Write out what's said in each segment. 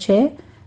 6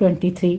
23।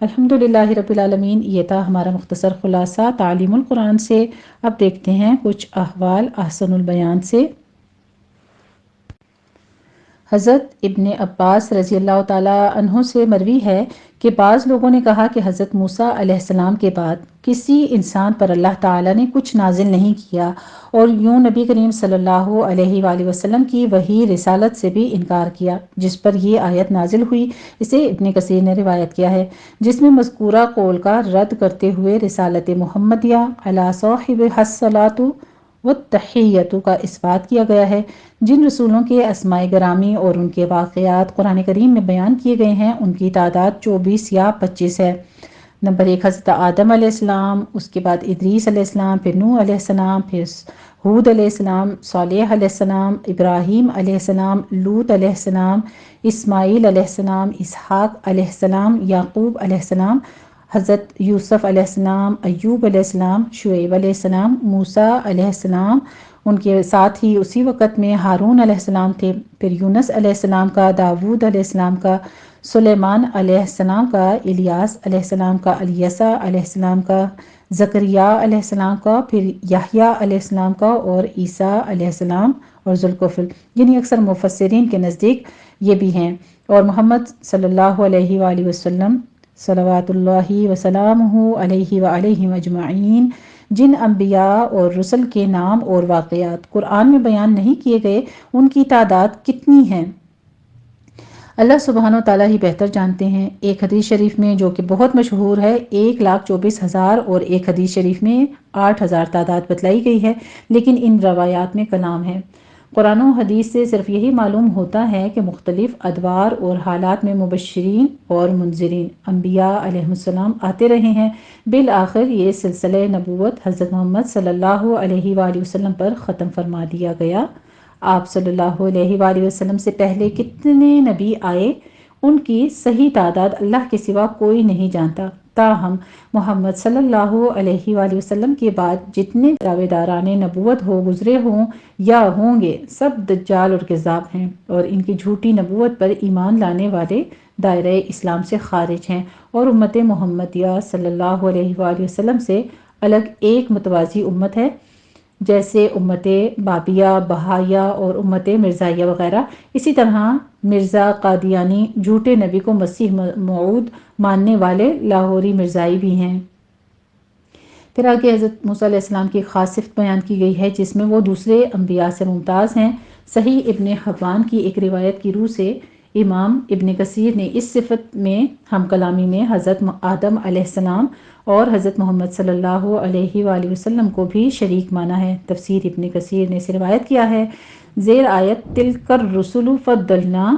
الحمدللہ رب العالمین، یہ تھا ہمارا مختصر خلاصہ تعلیم القرآن سے۔ اب دیکھتے ہیں کچھ احوال احسن البیان سے۔ حضرت ابن عباس رضی اللہ تعالیٰ عنہ سے مروی ہے کہ بعض لوگوں نے کہا کہ حضرت موسیٰ علیہ السلام کے بعد کسی انسان پر اللہ تعالیٰ نے کچھ نازل نہیں کیا، اور یوں نبی کریم صلی اللہ علیہ وآلہ وسلم کی وحی رسالت سے بھی انکار کیا، جس پر یہ آیت نازل ہوئی۔ اسے ابن کثیر نے روایت کیا ہے، جس میں مذکورہ قول کا رد کرتے ہوئے رسالت محمدیہ علی صاحبہا الصلاۃ والتحیۃ کا اثبات کیا گیا ہے۔ جن رسولوں کے اسماء گرامی اور ان کے واقعات قرآن کریم میں بیان کیے گئے ہیں، ان کی تعداد 24 یا 25 ہے۔ نمبر 1 حضرت آدم علیہ السلام، اس کے بعد ادریس علیہ السلام، پھر نوح علیہ السلام، پھر ہود علیہ السلام، صالح علیہ السلام، ابراہیم علیہ السلام، لوط علیہ السلام، اسماعیل علیہ السلام، اسحاق علیہ السلام، یعقوب علیہ السلام، حضرت یوسف علیہ السلام، ایوب علیہ السلام، شعیب علیہ السلام، موسیٰ علیہ السلام، ان کے ساتھ ہی اسی وقت میں ہارون علیہ السلام تھے، پھر یونس علیہ السلام کا، داود علیہ السلام کا، سلیمان علیہ السلام کا، الیاس علیہ السلام کا، الیسع علیہ السلام کا، زکریا علیہ السلام کا، پھر یحییٰ علیہ السلام کا، اور عیسیٰ علیہ السلام اور ذوالکفل، یعنی اکثر مفسرین کے نزدیک یہ بھی ہیں۔ اور محمد صلی اللہ علیہ وآلہ وسلم صلوات اللہ وسلامہ علیہ وعلیہم اجمعین، جن انبیاء اور رسل کے نام اور واقعات قرآن میں بیان نہیں کیے گئے، ان کی تعداد کتنی ہے اللہ سبحانہ و تعالیٰ ہی بہتر جانتے ہیں۔ ایک حدیث شریف میں جو کہ بہت مشہور ہے 1,24,000، اور ایک حدیث شریف میں 8,000 تعداد بتلائی گئی ہے، لیکن ان روایات میں کلام ہے۔ قرآن و حدیث سے صرف یہی معلوم ہوتا ہے کہ مختلف ادوار اور حالات میں مبشرین اور منذرین انبیاء علیہ السلام آتے رہے ہیں۔ بالآخر یہ سلسلہ نبوت حضرت محمد صلی اللہ علیہ وآلہ وسلم پر ختم فرما دیا گیا۔ آپ صلی اللہ علیہ وآلہ وسلم سے پہلے کتنے نبی آئے، ان کی صحیح تعداد اللہ کے سوا کوئی نہیں جانتا، تاہم محمد صلی اللہ علیہ وآلہ وسلم کے بعد جتنے دعویداران نبوت ہو گزرے ہوں یا ہوں گے، سب دجال اور کذاب ہیں، اور ان کی جھوٹی نبوت پر ایمان لانے والے دائرہ اسلام سے خارج ہیں، اور امت محمدیہ صلی اللہ علیہ وآلہ وسلم سے الگ ایک متوازی امت ہے، جیسے امت بابیہ، بہائیہ اور امت مرزائیہ وغیرہ۔ اسی طرح مرزا قادیانی جھوٹے نبی کو مسیح موعود ماننے والے لاہوری مرزائی بھی ہیں۔ پھر آگے حضرت موسیٰ علیہ السلام کی خاص صفت بیان کی گئی ہے، جس میں وہ دوسرے انبیاء سے ممتاز ہیں۔ صحیح ابن حبان کی ایک روایت کی روح سے امام ابن کثیر نے اس صفت میں ہم کلامی میں حضرت آدم علیہ السلام اور حضرت محمد صلی اللہ علیہ وآلہ وسلم کو بھی شریک مانا ہے۔ تفسیر ابن کثیر نے اسے روایت کیا ہے، زیر آیت تلک الرسل فضلنا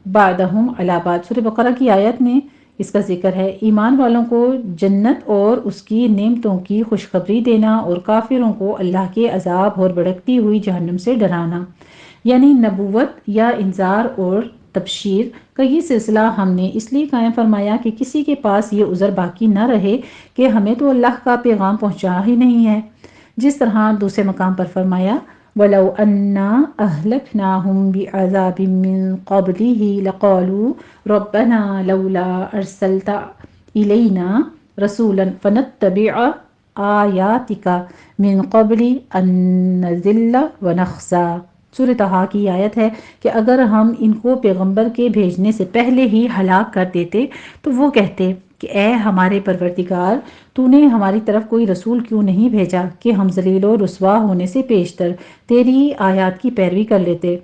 بعدہم علی بعد، سورہ بقرہ کی آیت میں اس کا ذکر ہے۔ ایمان والوں کو جنت اور اس کی نعمتوں کی خوشخبری دینا، اور کافروں کو اللہ کے عذاب اور بھڑکتی ہوئی جہنم سے ڈرانا، یعنی نبوت یا انذار اور تبشیر کا یہ سلسلہ ہم نے اس لیے قائم فرمایا کہ کسی کے پاس یہ عذر باقی نہ رہے کہ ہمیں تو اللہ کا پیغام پہنچا ہی نہیں ہے۔ جس طرح دوسرے مقام پر فرمایا وَلَوْ أَنَّا أَهْلَكْنَاهُمْ بِعَذَابٍ مِّن قَبْلِهِ لَقَالُوا رَبَّنَا لَوْلَا أَرْسَلْتَ إِلَيْنَا رَسُولًا فَنَتَّبِعَ آيَاتِكَ مِن قَبْلِ أَن نَّذِلَّ وَنَخْزَىٰ۔ سورہ طٰہٰ کی آیت ہے کہ اگر ہم ان کو پیغمبر کے بھیجنے سے پہلے ہی ہلاک کر دیتے تو وہ کہتے کہ اے ہمارے پروردگار، تو نے ہماری طرف کوئی رسول کیوں نہیں بھیجا کہ ہم ذلیل و رسوا ہونے سے پیشتر تیری آیات کی پیروی کر لیتے۔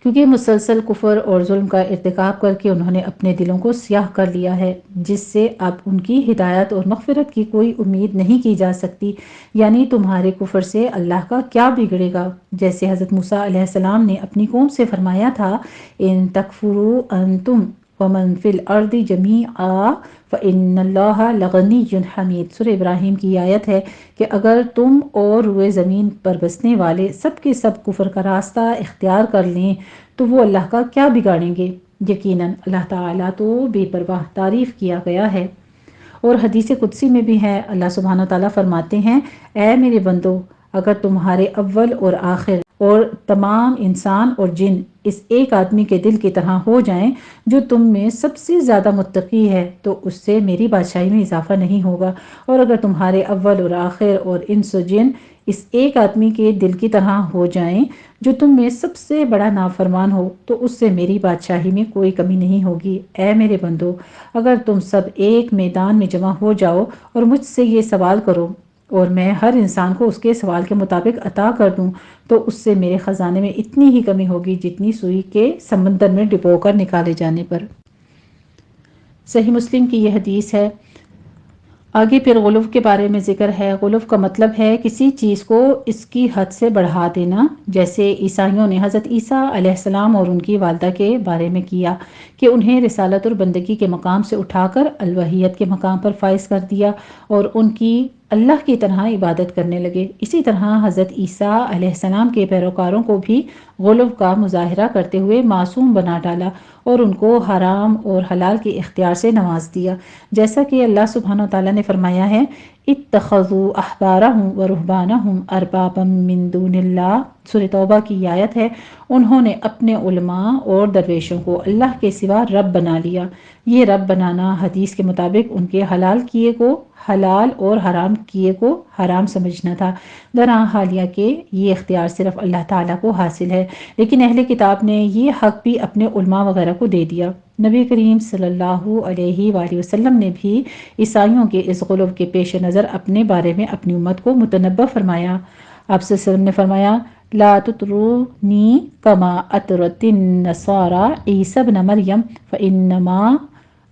کیونکہ مسلسل کفر اور ظلم کا ارتکاب کر کے انہوں نے اپنے دلوں کو سیاہ کر لیا ہے، جس سے اب ان کی ہدایت اور مغفرت کی کوئی امید نہیں کی جا سکتی، یعنی تمہارے کفر سے اللہ کا کیا بگڑے گا، جیسے حضرت موسیٰ علیہ السلام نے اپنی قوم سے فرمایا تھا ان تکفروا انتم ومن فی الارض جمیعا فإن اللہ لغنی حمید، سورہ ابراہیم کی آیت ہے کہ اگر تم اور روئے زمین پر بسنے والے سب کے سب کفر کا راستہ اختیار کر لیں تو وہ اللہ کا کیا بگاڑیں گے، یقیناً اللہ تعالیٰ تو بے پرواہ تعریف کیا گیا ہے۔ اور حدیث قدسی میں بھی ہے، اللہ سبحانہ تعالیٰ فرماتے ہیں اے میرے بندو، اگر تمہارے اول اور آخر اور تمام انسان اور جن اس ایک آدمی کے دل کی طرح ہو جائیں جو تم میں سب سے زیادہ متقی ہے تو اس سے میری بادشاہی میں اضافہ نہیں ہوگا، اور اگر تمہارے اول اور آخر اور انس و جن اس ایک آدمی کے دل کی طرح ہو جائیں جو تم میں سب سے بڑا نافرمان ہو تو اس سے میری بادشاہی میں کوئی کمی نہیں ہوگی۔ اے میرے بندو، اگر تم سب ایک میدان میں جمع ہو جاؤ اور مجھ سے یہ سوال کرو اور میں ہر انسان کو اس کے سوال کے مطابق عطا کر دوں تو اس سے میرے خزانے میں اتنی ہی کمی ہوگی جتنی سوئی کے سمندر میں ڈبو کر نکالے جانے پر۔ صحیح مسلم کی یہ حدیث ہے۔ آگے پھر غلو کے بارے میں ذکر ہے۔ غلو کا مطلب ہے کسی چیز کو اس کی حد سے بڑھا دینا، جیسے عیسائیوں نے حضرت عیسیٰ علیہ السلام اور ان کی والدہ کے بارے میں کیا کہ انہیں رسالت اور بندگی کے مقام سے اٹھا کر الوہیت کے مقام پر فائز کر دیا اور ان کی اللہ کی طرح عبادت کرنے لگے۔ اسی طرح حضرت عیسیٰ علیہ السلام کے پیروکاروں کو بھی غلو کا مظاہرہ کرتے ہوئے معصوم بنا ڈالا اور ان کو حرام اور حلال کے اختیار سے نواز دیا، جیسا کہ اللہ سبحانہ وتعالیٰ نے فرمایا ہے اتخذوا احبارهم ورهبانهم اربابا من دون اللہ۔ سورہ توبہ کی آیت ہے، انہوں نے اپنے علماء اور درویشوں کو اللہ کے سوا رب بنا لیا۔ یہ رب بنانا حدیث کے مطابق ان کے حلال کیے کو حلال اور حرام کیے کو حرام سمجھنا تھا، حالیہ کہ یہ اختیار صرف اللہ تعالیٰ کو حاصل ہے، لیکن اہل کتاب نے یہ حق بھی اپنے علماء وغیرہ کو دے دیا۔ نبی کریم صلی اللہ علیہ وآلہ وسلم نے بھی عیسائیوں کے اس غلو کے پیش نظر اپنے بارے میں اپنی امت کو متنبہ فرمایا۔ آپ صلی اللہ علیہ وسلم نے فرمایا لا تطرونی کما اطرت النصارى عیسی ابن مریم فانما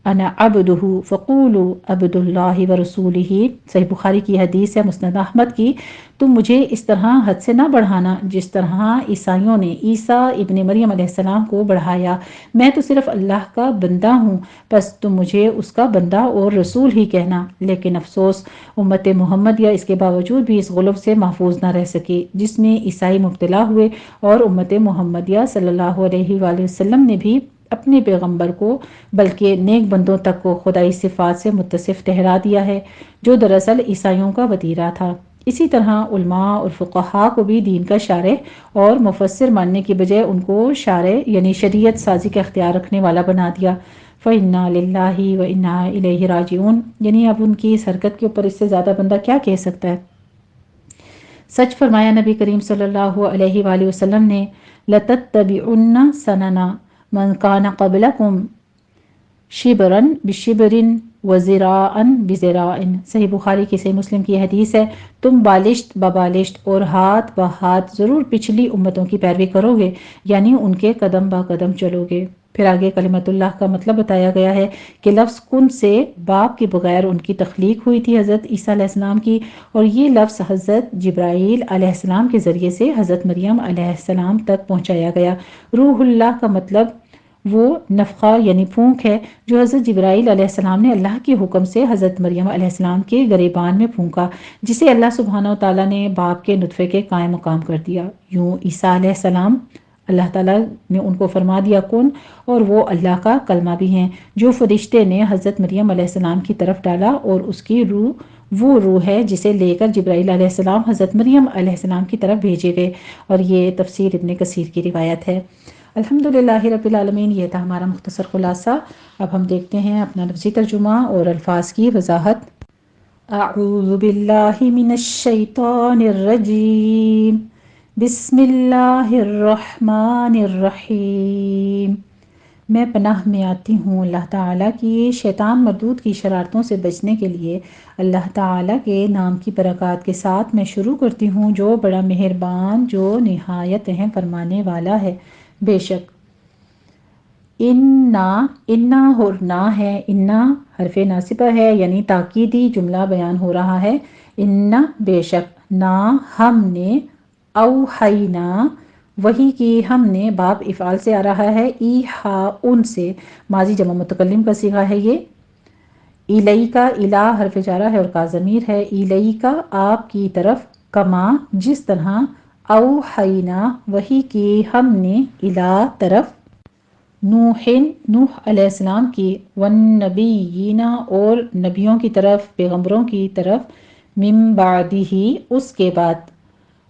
انا عبدہ فقولوا عبد اللہ ورسولہ۔ صحیح بخاری کی حدیث ہے، مسند احمد کی۔ تم مجھے اس طرح حد سے نہ بڑھانا جس طرح عیسائیوں نے عیسیٰ ابن مریم علیہ السلام کو بڑھایا، میں تو صرف اللہ کا بندہ ہوں، بس تم مجھے اس کا بندہ اور رسول ہی کہنا۔ لیکن افسوس امت محمدیہ اس کے باوجود بھی اس غلو سے محفوظ نہ رہ سکی جس میں عیسائی مبتلا ہوئے، اور امت محمدیہ صلی اللہ علیہ وآلہ وسلم نے بھی اپنے پیغمبر کو بلکہ نیک بندوں تک کو خدائی صفات سے متصف ٹھہرا دیا ہے، جو دراصل عیسائیوں کا وتیرہ تھا۔ اسی طرح علماء اور فقہاء کو بھی دین کا شارح اور مفسر ماننے کی بجائے ان کو شارح یعنی شریعت سازی کا اختیار رکھنے والا بنا دیا۔ فَإِنَّا لِلَّهِ وَإِنَّا إِلَيْهِ رَاجِعُونَ، یعنی اب ان کی اس حرکت کے اوپر اس سے زیادہ بندہ کیا کہہ سکتا ہے۔ سچ فرمایا نبی کریم صلی اللہ علیہ وآلہ وسلم نے لَتَتَّبِعُنَّ سَنَنَ مَنْ كَانَ قَبْلَكُمْ شِبْرًا بِشِبْرٍ وَذِرَاعًا بِذِرَاعٍ۔ صحیح بخاری کی صحیح مسلم کی حدیث ہے، تم بالشت ببالشت اور ہاتھ بہاتھ ضرور پچھلی امتوں کی پیروی کرو گے، یعنی ان کے قدم با قدم چلو گے۔ پھر آگے کلمت اللہ کا مطلب بتایا گیا ہے کہ لفظ کن سے باپ کے بغیر ان کی تخلیق ہوئی تھی حضرت عیسیٰ علیہ السلام کی، اور یہ لفظ حضرت جبرائیل علیہ السلام کے ذریعے سے حضرت مریم علیہ السلام تک پہنچایا گیا۔ روح اللہ کا مطلب وہ نفخہ یعنی پھونک ہے جو حضرت جبرائیل علیہ السلام نے اللہ کے حکم سے حضرت مریم علیہ السلام کے گریبان میں پھونکا، جسے اللہ سبحانہ وتعالیٰ نے باپ کے نطفے کے قائم مقام کر دیا۔ یوں عیسیٰ علیہ السلام اللہ تعالیٰ نے ان کو فرما دیا کن، اور وہ اللہ کا کلمہ بھی ہیں جو فرشتے نے حضرت مریم علیہ السلام کی طرف ڈالا، اور اس کی روح وہ روح ہے جسے لے کر جبرائیل علیہ السلام حضرت مریم علیہ السلام کی طرف بھیجے گئے، اور یہ تفسیر ابن کثیر کی روایت ہے۔ الحمدللہ رب العالمین، یہ تھا ہمارا مختصر خلاصہ۔ اب ہم دیکھتے ہیں اپنا لفظی ترجمہ اور الفاظ کی وضاحت۔ اعوذ باللہ من الشیطان الرجیم، بسم اللہ الرحمن الرحیم۔ میں پناہ میں آتی ہوں اللہ تعالیٰ کی شیطان مردود کی شرارتوں سے بچنے کے لیے۔ اللہ تعالیٰ کے نام کی برکات کے ساتھ میں شروع کرتی ہوں جو بڑا مہربان، جو نہایت رحم فرمانے والا ہے۔ بے شک انا اور نا ہے، انا حرف ناصبہ ہے یعنی تاکیدی جملہ بیان ہو رہا ہے۔ انا بے شک، نا ہم نے، اوحینا وحی کی ہم نے، باب افعال سے آ رہا ہے، ایحا ان سے، ماضی جمع متکلم کا صیغہ ہے یہ۔ الیکا، الا حرف جارہ ہے اور کا ضمیر ہے، الیکا آپ کی طرف، کما جس طرح، اوحینا وحی کی ہم نے، الا طرف، نوح علیہ السلام کی، والنبیین اور نبیوں کی طرف، پیغمبروں کی طرف، من بعدہ اس کے بعد،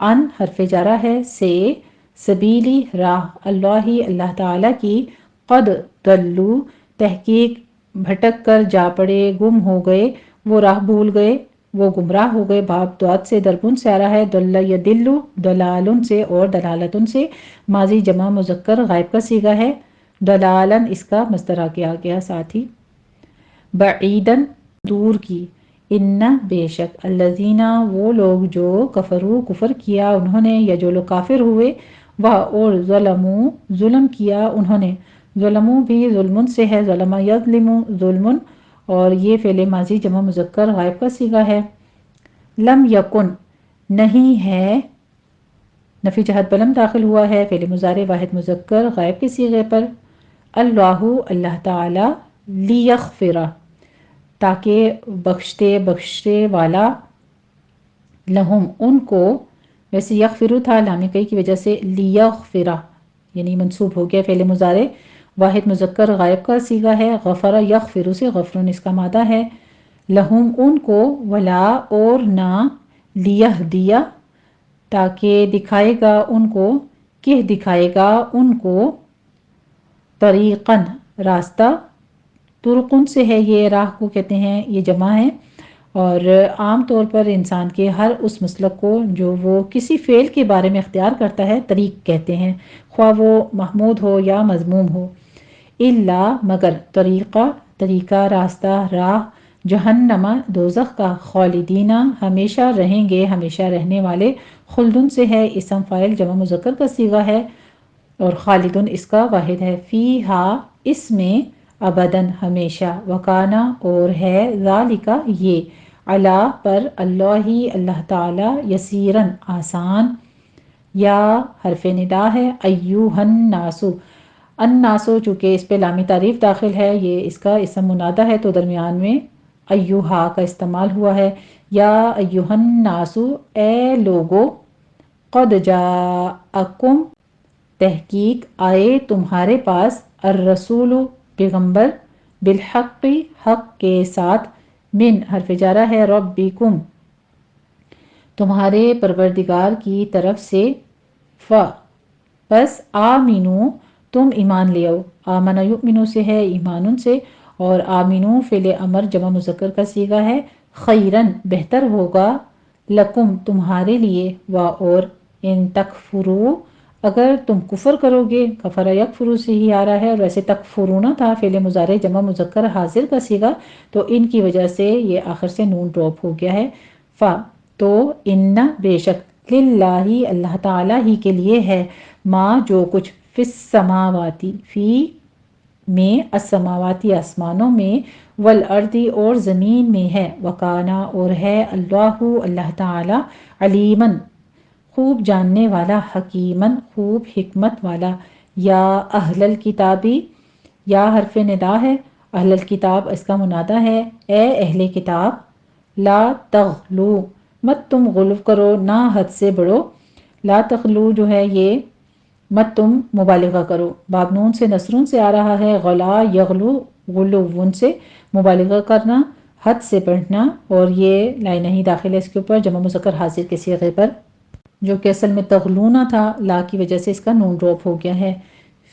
ان حرف جارہ ہے سے، سبیلی راہ، اللہ اللہ تعالیٰ کی، قد دلو تحقیق بھٹک کر جا پڑے، گم ہو گئے، وہ راہ بھول گئے، وہ گمراہ ہو گئے۔ باب دعات سے دربن سے آ رہا ہے، دل یدلو دلالن سے اور دلالتن سے، ماضی جمع مذکر غائب کا صیغہ ہے، دلالن اس کا مصدر آ گیا ساتھ ہی۔ بعیدن دور کی، ان بے شک، الذین وہ لوگ جو کفرو کفر کیا انہوں نے، یا جو لوگ کافر ہوئے، وہ اور ظلمو ظلم کیا انہوں نے، ظلمو بھی ظلمن سے ہے، ظلم یظلم ظلمن، اور یہ فعل ماضی جمع مذکر غائب کا صیغہ ہے۔ لم یکن نہیں ہے، نفی جہت بلم داخل ہوا ہے، فعل مضارع واحد مذکر غائب کے صیغے پر۔ اللہ اللہ تعالی، لیغفر تاکہ بخشتے والا، لہم ان کو، ویسے یغفرو تھا لامی کئی کی وجہ سے لیغفرہ یعنی منصوب ہو گیا، فعل مضارع واحد مذکر غائب کا صیغہ ہے، غفر یغفرو سے غفرن اس کا مادہ ہے، لہم ان کو، ولا اور نہ، لیہدیہ تاکہ دکھائے گا ان کو، کہ دکھائے گا ان کو، طریقاً راستہ، طرقن سے ہے، یہ راہ کو کہتے ہیں، یہ جمع ہے، اور عام طور پر انسان کے ہر اس مسلک کو جو وہ کسی فعل کے بارے میں اختیار کرتا ہے طریق کہتے ہیں، خواہ وہ محمود ہو یا مذموم ہو۔ الا مگر، طریقہ راستہ راہ، جہنم دوزخ کا، خالدین ہمیشہ رہیں گے، ہمیشہ رہنے والے، خلدن سے ہے، اسم فاعل جمع مذکر کا صیغہ ہے، اور خالدن اس کا واحد ہے، فیہا اس میں، ابداً ہمیشہ، وکانا اور ہے، ذالک یہ، علی پر، اللہ تعالی، یسیرن آسان، یا حرف ندا ہے، ایوہن ناسو، الناسو چونکہ اس پہ لامی تعریف داخل ہے، یہ اس کا اسم منادہ ہے تو درمیان میں ایوہا کا استعمال ہوا ہے، یا ایوہن ناسو اے لوگو، قد جاءکم تحقیق آئے تمہارے پاس، الرسول پیغمبر، بالحق حق کے ساتھ، من حرف جارہ ہے، ربکم تمہارے پروردگار کی طرف سے، پس آمینو تم ایمان لے آؤ، آمن یؤمنو سے ہے، ایمانن سے، اور آمینو فعل امر جمع مذکر کا صیغہ ہے، خیرن بہتر ہوگا، لکم تمہارے لیے، اور ان تکفرو اگر تم کفر کرو گے، کفر یکفرو سے ہی آ رہا ہے، اور ویسے تکفرون تھا فعل مضارع جمع مذکر حاضر کا صیغہ، تو ان کی وجہ سے یہ آخر سے نون ڈراپ ہو گیا ہے، تو ان بے شک، للہ اللہ تعالیٰ ہی کے لیے ہے، ما جو کچھ، فی السماواتی فی میں، السماواتی آسمانوں میں، والارضی اور زمین میں ہے، وکانا اور ہے، اللہ تعالیٰ، علیمن خوب جاننے والا، حکیمن خوب حکمت والا۔ یا اہل الکتابی، یا حرف ندا ہے، اہل الکتاب اس کا منادہ ہے، اے اہل کتاب، لا تغلو مت تم غلو کرو، نہ حد سے بڑھو، لا تغلو جو ہے یہ مت تم مبالغہ کرو، باب نون سے نصرون سے آ رہا ہے، غلا یغلو غلون سے مبالغہ کرنا، حد سے بڑھنا، اور یہ لائن ہی داخل ہے اس کے اوپر جمع مذکر حاضر کے صیغے پر، جو کہ اصل میں تغلونا تھا، لا کی وجہ سے اس کا نون ڈراپ ہو گیا ہے،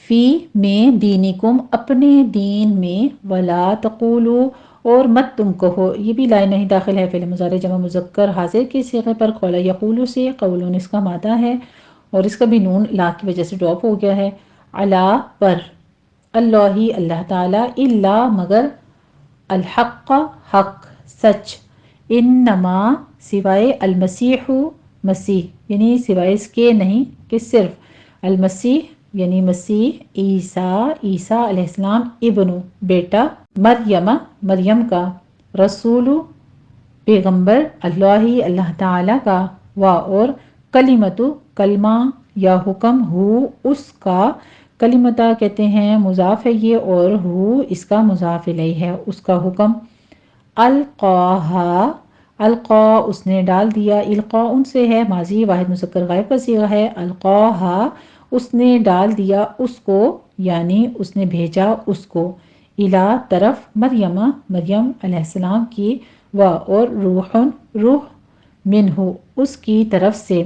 فی میں، دینکم اپنے دین میں، ولا تقولو اور مت تم کہو، یہ بھی لائن نہیں داخل ہے، فعل مضارع جمع مذکر حاضر کے صیغے پر، قول یقولو سے، قولون اس کا مادہ ہے، اور اس کا بھی نون لا کی وجہ سے ڈراپ ہو گیا ہے، علا پر، اللہ تعالی، الا مگر، الحق حق سچ، انما سوائے، المسیح مسیح یعنی سوائے اس کے نہیں کہ صرف، المسیح یعنی مسیح، عیسیٰ علیہ السلام، ابن بیٹا، مریم کا، رسول پیغمبر، اللہ تعالیٰ کا، اور کلمت کلمہ یا حکم، ہو اس کا، کلمتہ کہتے ہیں مضاف ہے یہ، اور ہو اس کا مضاف الیہ ہے، اس کا حکم، القاہا القا اس نے ڈال دیا، القا ان سے ہے، ماضی واحد مذکر غائب کا صیغہ ہے، القاہا اس نے ڈال دیا اس کو، یعنی اس نے بھیجا اس کو، الا طرف، مریم علیہ السلام کی، اور روح منہ اس کی طرف سے،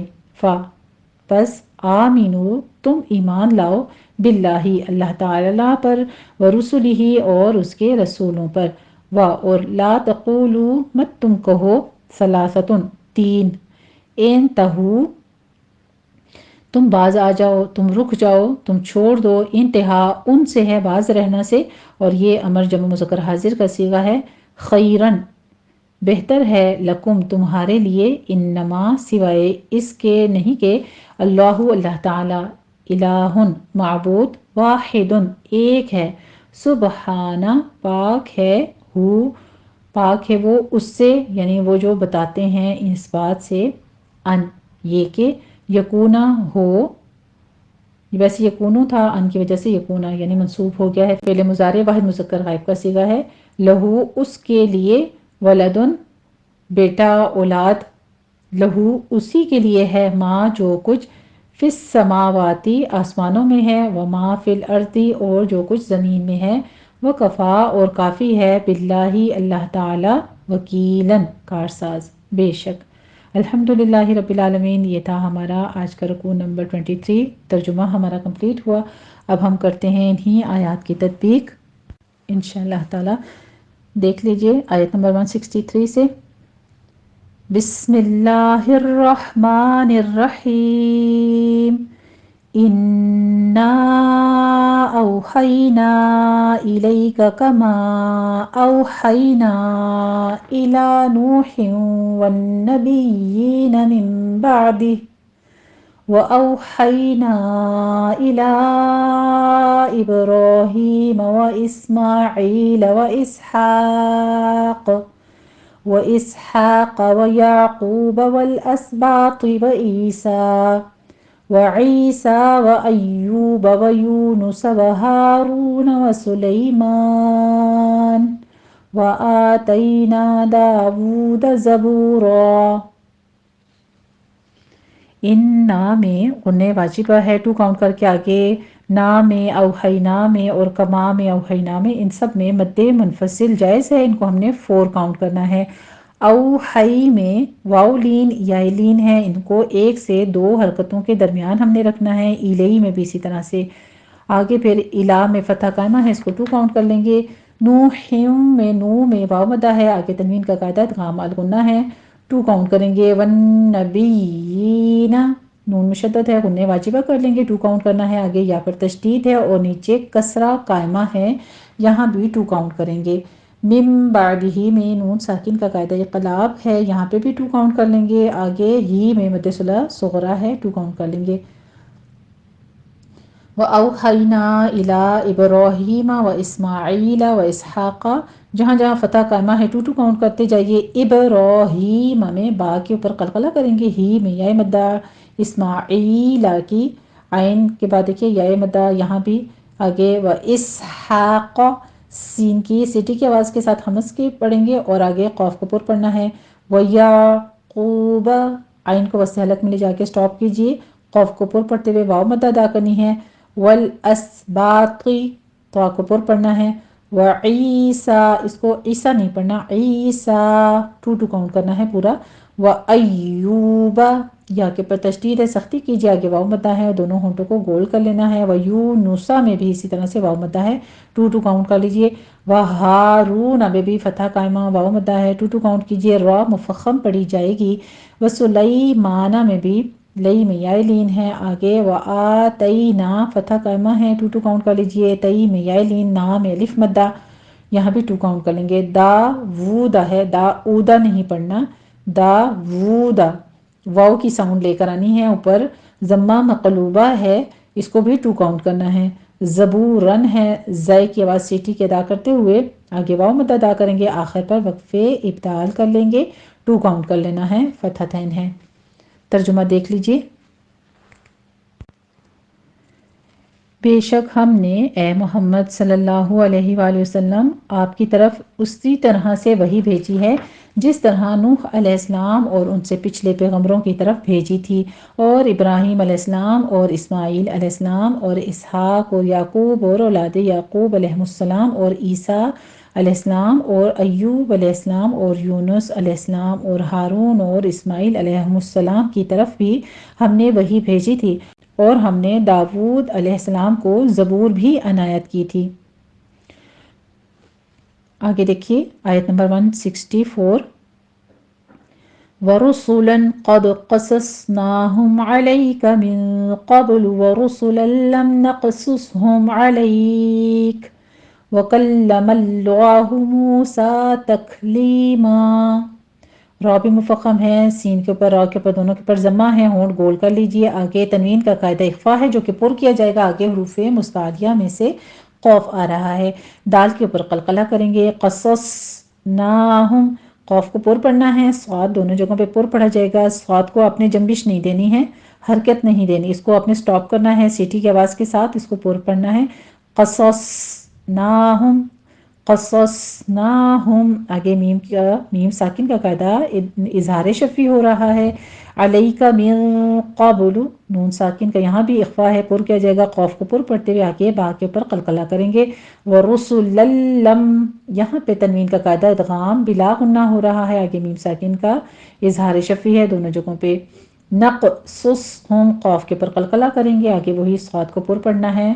بس آمینو تم ایمان لاؤ باللہ اللہ تعالیٰ پر، ورسلہ اور اس کے رسولوں پر، اور لا تقولو مت تم کہو ثلاثتن تین، انتہو تم باز آ جاؤ، تم رک جاؤ، تم چھوڑ دو، انتہا ان سے ہے باز رہنا سے، اور یہ امر جمع مذکر حاضر کا صیغہ ہے، خیرن بہتر ہے، لکم تمہارے لیے، انما سوائے اس کے نہیں کہ اللہ تعالی الہ معبود، واحد ایک ہے، سبحانہ پاک ہے، پاک ہے وہ اس سے، یعنی وہ جو بتاتے ہیں اس بات سے، ان یہ کہ یکونا ہو، ویسے یکونو تھا، ان کی وجہ سے یکونا یعنی منصوب ہو گیا ہے، فعل مضارع واحد مذکر غائب کا صیغہ ہے، لہو اس کے لیے، ولدن بیٹا اولاد، لہو اسی کے لیے ہے، ماں جو کچھ، فی السماواتی آسمانوں میں ہے، وما فی الارضی اور جو کچھ زمین میں ہے، وکفا اور کافی ہے، باللہ اللہ تعالی، وکیلاً کارساز، بے شک۔ الحمدللہ رب العالمین، یہ تھا ہمارا آج کا رکوع نمبر 23، ترجمہ ہمارا کمپلیٹ ہوا۔ اب ہم کرتے ہیں انہی آیات کی تطبیق انشاءاللہ تعالی۔ دیکھ لیجئے آیت نمبر 163 سے، بسم اللہ الرحمن الرحیم، اِنَّا أَوْحَيْنَا إِلَيْكَ كَمَا أَوْحَيْنَا إِلَى نُوحٍ وَالنَّبِيِّينَ مِن بَعْدِهِ وَأَوْحَيْنَا إِلَى إِبْرَاهِيمَ وَإِسْمَاعِيلَ وَإِسْحَاقَ وَيَعْقُوبَ وَالْأَسْبَاطِ وَعِيسَى وَأَيُّوبَ وَيُونُسَ وَهَارُونَ وَسُلَيْمَانَ وَآتَيْنَا دَاوُودَ زَبُورًا۔ ان نا میں غنّے واجبہ ہے، ٹو کاؤنٹ کر کے آگے، نا میں، اوحینا میں اور کما میں، اوحینا میں، ان سب میں مد منفصل جائز ہے، ان کو ہم نے 4 کاؤنٹ کرنا ہے۔ اوحی میں واو لین یا لین ہے، ان کو 1 سے 2 حرکتوں کے درمیان ہم نے رکھنا ہے، ایلئی میں بھی اسی طرح سے۔ آگے پھر الا میں فتح قائمہ ہے، اس کو 2 کاؤنٹ کر لیں گے۔ نوحم میں نو میں واو مدہ ہے، آگے تنوین کا قاعدہ ادغام الغنہ ہے، 2 کاؤنٹ کریں گے۔ والنبیین نون مشدد ہے، غنّے واجبہ کر لیں گے، 2 کاؤنٹ کرنا ہے، آگے یا پر تشدید ہے اور نیچے کسرہ قائمہ ہے، یہاں بھی 2 کاؤنٹ کریں گے۔ من بعدہ میں نون ساکن کا قاعدہ انقلاب ہے، یہاں پہ بھی 2 کاؤنٹ کر لیں گے، آگے ہی میں مد صلہ صغرا ہے، 2 کاؤنٹ کر لیں گے۔ وَأَوْحَيْنَا إِلَىٰ إِبْرَاهِيمَ وَإِسْمَاعِيلَ وَإِسْحَاقَ، جہاں جہاں فتح قائمہ ہے 2 کاؤنٹ کرتے جائیے۔ ابراہیم میں با کے اوپر قلقلہ کریں گے، ہی میں یا مدہ، اسماعیل کی عین کے بعد دیکھیے یا مدہ، یہاں بھی آگے وَإِسْحَاقَ سین کی سیٹی کی آواز کے ساتھ ہمس کے پڑھیں گے اور آگے قاف کو پر پڑھنا ہے۔ وَيَعْقُوبَ عین کو وسط حلق میں لے جا کے سٹاپ کیجئے، قاف کو پر پڑھتے ہوئے واو مدہ ادا کرنی ہے۔ وَالْأَسْبَاطِ تو کو پر پڑھنا ہے۔ وَعِیسَىٰ اس کو عیسیٰ نہیں پڑھنا، عیسیٰ 2 کاؤنٹ کرنا ہے پورا۔ وَأَيُّوبَ یا کے پر تشدید ہے، سختی کیجئے، آگے واو مدہ ہے، دونوں ہونٹوں کو گول کر لینا ہے۔ وَيُونُسَ میں بھی اسی طرح سے واو مدہ ہے، 2 کاؤنٹ کر لیجئے۔ وَہارون میں بھی فتح قائمہ واو مدہ ہے، 2 کاؤنٹ کیجئے، را مفخم پڑھی جائے گی۔ وَسُلَیْمَانَ میں بھی لئی میں یا لین ہے، آگے وَآتَیْنَا فتح قائمہ ہے، 2 کاؤنٹ کر لیجئے، تئی میں یا لین، نا میں الف مدہ، یہاں بھی 2 کاؤنٹ کر لیں گے۔ داوودہ ہے، داؤدہ نہیں پڑھنا، داوودہ واو کی ساؤنڈ لے کر آنی ہے، اوپر ضمہ مقلوبہ ہے، اس کو بھی 2 کاؤنٹ کرنا ہے۔ زبورن ہے، زائی کی آواز سیٹی کے ادا کرتے ہوئے آگے واو مدہ ادا کریں گے، آخر پر وقفے ابدال کر لیں گے، 2 کاؤنٹ کر لینا ہے، فتحتین ہے۔ ترجمہ دیکھ لیجئے۔ بے شک ہم نے اے محمد صلی اللہ علیہ وآلہ وسلم آپ کی طرف اسی طرح سے وحی بھیجی ہے جس طرح نوح علیہ السلام اور ان سے پچھلے پیغمبروں کی طرف بھیجی تھی، اور ابراہیم علیہ السلام اور اسماعیل علیہ السلام اور اسحاق اور یعقوب اور اولاد یعقوب علیہ السلام اور عیسیٰ علیہ السلام اور ایوب علیہ السلام اور یونس علیہ السلام اور ہارون اور اسماعیل علیہ السلام کی طرف بھی ہم نے وحی بھیجی تھی، اور ہم نے داود علیہ السلام کو زبور بھی عنایت کی تھی۔ آگے دیکھیے آیت نمبر 164، وَرُسُلًا قَدْ قَصَصْنَاهُمْ عَلَيْكَ مِن قَبْلُ وَرُسُلًا لَمْ نَقْصُصْهُمْ عَلَيْكَ وَكَلَّمَ اللَّهُ مُوسَىٰ تَكْلِيمًا۔ را بھی مفخم ہے، سین کے اوپر را کے اوپر دونوں کے اوپر ضمہ ہے، ہونٹ گول کر لیجئے۔ آگے تنوین کا قاعدہ اخفا ہے جو کہ پر کیا جائے گا، آگے حروف مستعلیہ میں سے قوف آ رہا ہے، دال کے اوپر قلقلہ کریں گے۔ قصصناہم، قوف کو پر پڑھنا ہے، صاد دونوں جگہوں پہ پر پڑھا جائے گا، صاد کو آپ نے جنبش نہیں دینی ہے، حرکت نہیں دینی، اس کو آپ نے سٹاپ کرنا ہے سیٹی کی آواز کے ساتھ، اس کو پر پڑھنا ہے۔ قصصناہم، قصصناہم، آگے میم ساکن کا قاعدہ اظہار شفی ہو رہا ہے۔ علیک من قبل، نون ساکن کا یہاں بھی اخفا ہے، پر کیا جائے گا، قوف کو پر پڑھتے ہوئے آگے با کے اوپر قلقلہ کریں گے۔ ورسلا لم، یہاں پہ تنوین کا قاعدہ ادغام بلا غنہ ہو رہا ہے، آگے میم ساکن کا اظہار شفی ہے دونوں جگہوں پہ۔ نقصصہم، قوف کے اوپر قلقلہ کریں گے، آگے وہی صاد کو پر پڑھنا ہے۔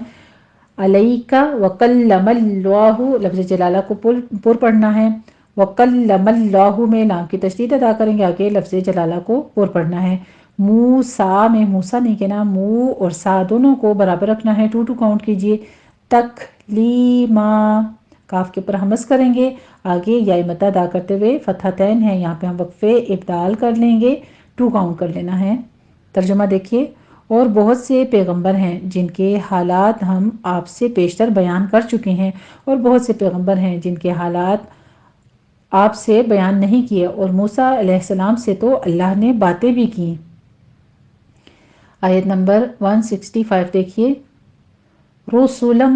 علیک وکلم اللہ، لفظ جلالہ کو پر پڑھنا ہے۔ وکلم اللہ میں لام کی تشدید ادا کریں گے، آگے لفظ جلالہ کو پر پڑھنا ہے۔ موسیٰ میں موسیٰ نہیں کہنا، مو اور سا دونوں کو برابر رکھنا ہے، 2 کاؤنٹ کیجئے۔ تکلیما، کاف کے اوپر ہمس کریں گے، آگے یا مد ادا کرتے ہوئے فتحتین ہے، یہاں پہ ہم وقفے ابدال کر لیں گے، 2 کاؤنٹ کر لینا ہے۔ ترجمہ دیکھیے، اور بہت سے پیغمبر ہیں جن کے حالات ہم آپ سے پیشتر بیان کر چکے ہیں، اور بہت سے پیغمبر ہیں جن کے حالات آپ سے بیان نہیں کیے، اور موسیٰ علیہ السلام سے تو اللہ نے باتیں بھی کی۔ آیت نمبر 165 دیکھیے، رُسُلًا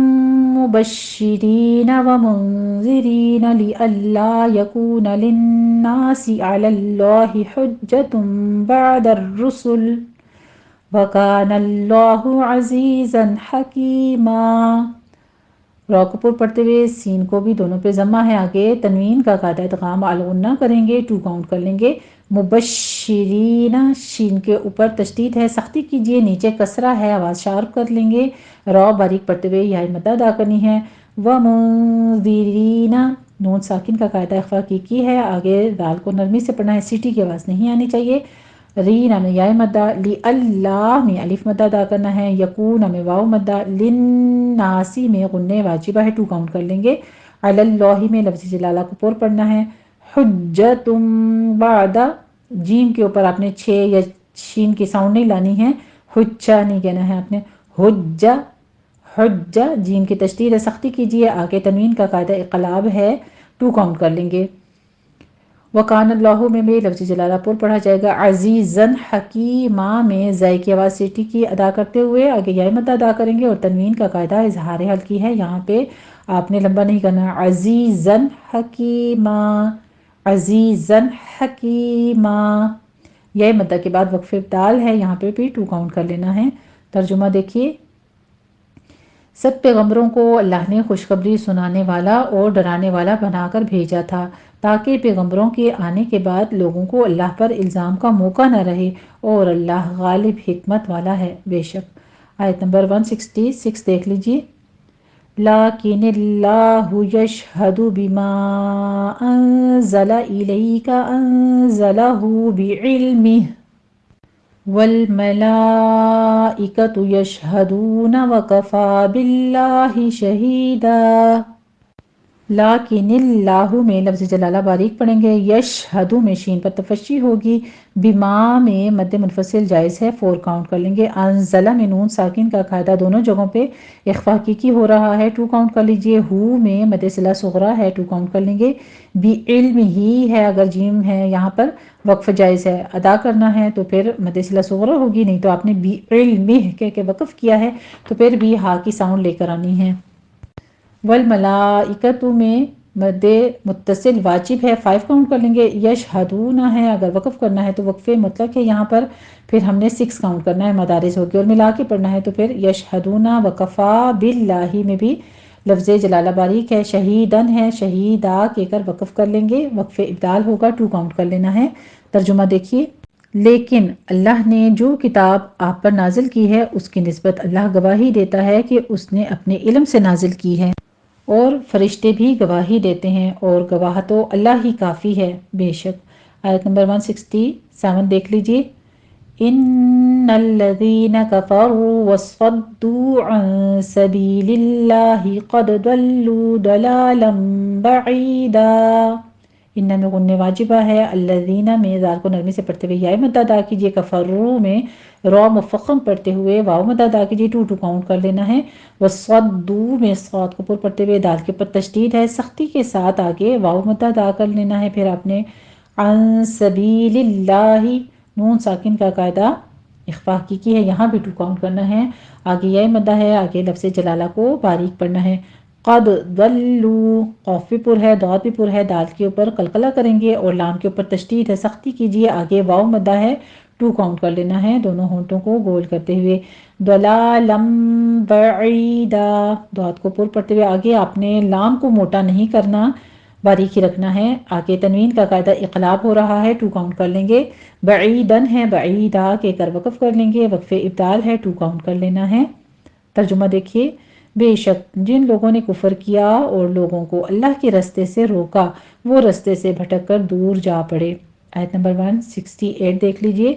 مُبَشِّرِينَ وَمُنذِرِينَ لِئَلَّا يَكُونَ لِلنَّاسِ عَلَى اللَّهِ حُجَّةٌ بَعْدَ الرُّسُلِ وَكَانَ اللَّهُ عَزِيزًا حَكِيمًا۔ را کو پر پڑھتے ہوئے سین کو بھی دونوں پہ ضمہ ہے، آگے تنوین کا قاعدہ ادغام الغنہ کریں گے، 2 کاؤنٹ کر لیں گے۔ مبشرین، شین کے اوپر تشدید ہے، سختی کیجئے، نیچے کسرہ ہے، آواز شارپ کر لیں گے، را باریک پڑھتے ہوئے یا مد ادا کرنی ہے۔ ومنذرین، نون ساکن کا قاعدہ اخفا کی ہے، آگے دال کو نرمی سے پڑھنا ہے، سیٹی کی آواز نہیں آنی چاہیے۔ رینا میں یا مدہ، لی اللہ میں الف مدہ ادا کرنا ہے، یکون میں واو مدہ، للناسی میں غنہ واجبہ ہے، 2 کاؤنٹ کر لیں گے۔ علی اللہ میں لفظ جلالہ کو پر پڑھنا ہے۔ حجتم بعد، جیم کے اوپر آپ نے 6 یا شین کی ساؤنڈ نہیں لانی ہے، حجہ نہیں کہنا ہے آپ نے، حجہ، حجہ، جیم کی تشدید ہے، سختی کیجئے، آگے تنوین کا قاعدہ اقلاب ہے، 2 کاؤنٹ کر لیں گے۔ وَكَانَ اللَّهُ میں لفظ جلالہ پر پڑھا جائے گا، عزیزاً حکیمہ میں زائی کی آواز سیٹی کی ادا کرتے ہوئے آگے یا مد ادا کریں گے، اور تنوین کا قاعدہ اظہار حلقی ہے، یہاں پہ آپ نے لمبا نہیں کرنا، عزیزاً حکیمہ، عزیزاً حکیمہ، یا مدہ کے بعد وقف ابدال ہے، یہاں پہ بھی 2 کاؤنٹ کر لینا ہے۔ ترجمہ دیکھیے، سب پیغمبروں کو اللہ نے خوشخبری سنانے والا اور ڈرانے والا بنا کر بھیجا تھا، تاکہ پیغمبروں کے آنے کے بعد لوگوں کو اللہ پر الزام کا موقع نہ رہے، اور اللہ غالب حکمت والا ہے بے شک۔ آیت نمبر 166 دیکھ لیجئے، لیکن اللہ یشہد بما انزل الیک انزلہ بعلمہ والملائکۃ یشہدون وکفی باللہ شہیدا۔ لیکن اللہ میں لفظ جلالہ باریک پڑھیں گے، یشہد میں شین پر تفشی ہوگی، بما میں مد منفصل جائز ہے، 4 کاؤنٹ کر لیں گے۔ انزلہ میں نون ساکن کا قاعدہ دونوں جگہوں پہ اخفا کی ہو رہا ہے، 2 کاؤنٹ کر لیجئے۔ ہو میں مد صلہ صغرا ہے، 2 کاؤنٹ کر لیں گے۔ بعلم ہی ہے، اگر جیم ہے یہاں پر وقف جائز ہے، ادا کرنا ہے تو پھر مد صلہ صغرا ہوگی، نہیں تو آپ نے بعلمہ کہہ کے وقف کیا ہے تو پھر بھی ہا کی ساؤنڈ لے کر آنی ہے۔ والملائکۃ میں مد متصل واجب ہے، 5 کاؤنٹ کر لیں گے۔ یشہدون ہے، اگر وقف کرنا ہے تو وقف مطلق ہے یہاں پر، پھر ہم نے 6 کاؤنٹ کرنا ہے، مدارس ہوگی، اور ملا کے پڑھنا ہے تو پھر یشہدون وکفی باللہ میں بھی لفظ جلالہ باریک ہے، شہیدن ہے، شہیدہ کہہ کر وقف کر لیں گے، وقف ابدال ہوگا، 2 کاؤنٹ کر لینا ہے۔ ترجمہ دیکھیے، لیکن اللہ نے جو کتاب آپ پر نازل کی ہے اس کی نسبت اللہ گواہی دیتا ہے کہ اس نے اپنے علم سے نازل کی ہے، اور فرشتے بھی گواہی دیتے ہیں، اور گواہ تو اللہ ہی کافی ہے بے شک۔ آیت نمبر 167 دیکھ لیجئے، ان الذين كفروا وصدوا عن سبيل الله قد ضلوا ضلالا بعيدا۔ ان میں غنّ واجبہ ہے، الذین میں ذال کو نرمی سے پڑھتے ہوئے یا مد ادا کیجئے، کفروا میں را مفخم پڑھتے ہوئے واو مد ادا کیجئے، 2 کاؤنٹ کر لینا ہے۔ وصدوا میں صاد کو پر پڑھتے ہوئے دال کے پر تشدید ہے، سختی کے ساتھ آگے واو مد ادا کر لینا ہے۔ پھر آپ نے عن سبیل اللہ، نون ساکن کا قاعدہ اخفا حقیقی ہے، یہاں بھی 2 کاؤنٹ کرنا ہے، آگے یا مدہ ہے، آگے لفظ جلالہ کو باریک پڑھنا ہے۔ قد ضلوا، قاف بھی پر ہے، ضاد بھی پر ہے، دال کے اوپر قلقلہ کریں گے اور لام کے اوپر تشدید ہے، سختی کیجئے، آگے واو مدہ ہے، 2 کاؤنٹ کر لینا ہے دونوں ہونٹوں کو گول کرتے ہوئے۔ ضلالا بعیدا، ضاد کو پر پڑھتے ہوئے آگے آپ نے لام کو موٹا نہیں کرنا، باریک ہی رکھنا ہے، آگے تنوین کا قاعدہ اقلاب ہو رہا ہے، 2 کاؤنٹ کر لیں گے۔ بعیدن ہے، بعیدہ کہہ کر وقف کر لیں گے، وقف ابدال ہے، 2 کاؤنٹ کر لینا ہے۔ ترجمہ دیکھیے، بے شک جن لوگوں نے کفر کیا اور لوگوں کو اللہ کے رستے سے روکا وہ رستے سے بھٹک کر دور جا پڑے۔ آیت نمبر 168 دیکھ لیجئے،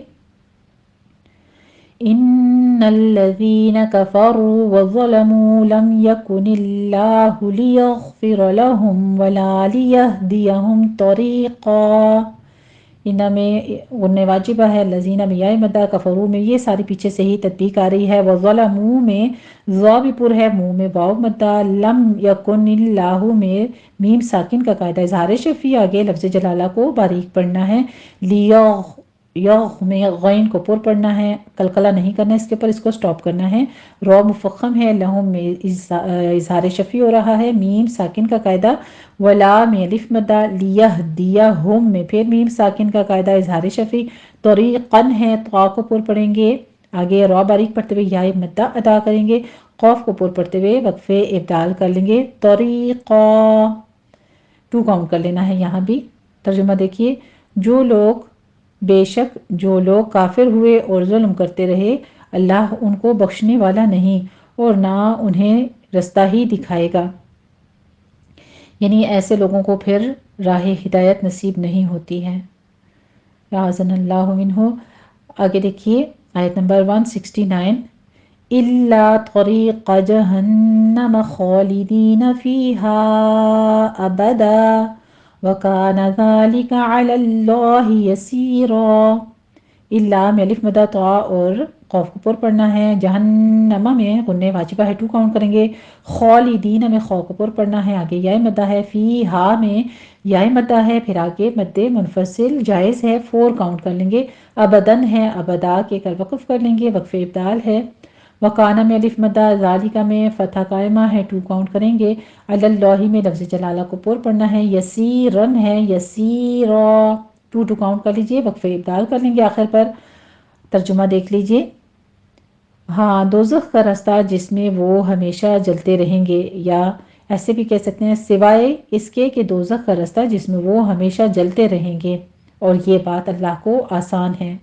ان الذين كفروا وظلموا لم يكن الله ليغفر لهم ولا ليهديهم طريقا۔ ان میں غنّ واجبہ ہے، الذین میں یا مدہ، کفروا میں یہ ساری پیچھے سے ہی تطبیق آ رہی ہے، وظلموا میں ظا بھی پر ہے، منہ میں واو مدہ، لم یکن اللہ میں میم ساکن کا قاعدہ اظہار شفیع، آگے لفظ جلالہ کو باریک پڑھنا ہے، یغ میں غین کو پر پڑھنا ہے، قلقلہ نہیں کرنا اس کے پر، اس کو سٹاپ کرنا ہے، را مفخم ہے، لہم میں اظہار شفیع ہو رہا ہے، میم ساکن کا قاعدہ، ولا میں الف مدہ، لیہدیہم میں پھر میم ساکن کا قاعدہ اظہار شفیع، طریقن ہے، طا کو پر پڑھیں گے، آگے را باریک پڑھتے ہوئے یا مدہ ادا کریں گے، قوف کو پر پڑھتے ہوئے وقفے ابدال کر لیں گے، طریقا، 2 کاؤنٹ کر لینا ہے یہاں بھی۔ ترجمہ دیکھیے، بے شک جو لوگ کافر ہوئے اور ظلم کرتے رہے اللہ ان کو بخشنے والا نہیں اور نہ انہیں رستہ ہی دکھائے گا، یعنی ایسے لوگوں کو پھر راہ ہدایت نصیب نہیں ہوتی ہے۔ اعاذنا اللہ منہ۔ آگے دیکھیے آیت نمبر 169، إِلَّا طَرِيقَ جَهَنَّمَ خَالِدِينَ فِيهَا أَبَدًا وَكَانَ ذَلِكَ عَلَى اللَّهِ يَسِيرًا۔ إِلَّا میں الف مدہ طا اور قوف کو پر پڑھنا ہے، جہنم میں غنّ واجبہ ہے، 2 کاؤنٹ کریں گے، خالدین میں خو کو پر پڑھنا ہے، آگے یا مدہ ہے، فیہا میں یا مدہ ہے، پھر آگے مد منفصل جائز ہے، 4 کاؤنٹ کر لیں گے، ابدن ہے، ابدا کے کر وقف کر لیں گے، وقف ابدال ہے، وکانہ میں الف مدہ، ذالکہ میں فتح قائمہ ہے، 2 کاؤنٹ کریں گے، علی اللہ میں لفظ جلالہ کو پر پڑھنا ہے، یسیرن ہے، یسیرا، 2 کاؤنٹ کر لیجئے، وقف ابدال کر لیں گے آخر پر۔ ترجمہ دیکھ لیجئے، ہاں دوزخ کا راستہ جس میں وہ ہمیشہ جلتے رہیں گے، یا ایسے بھی کہہ سکتے ہیں سوائے اس کے کہ دوزخ کا راستہ جس میں وہ ہمیشہ جلتے رہیں گے، اور یہ بات اللہ کو آسان ہے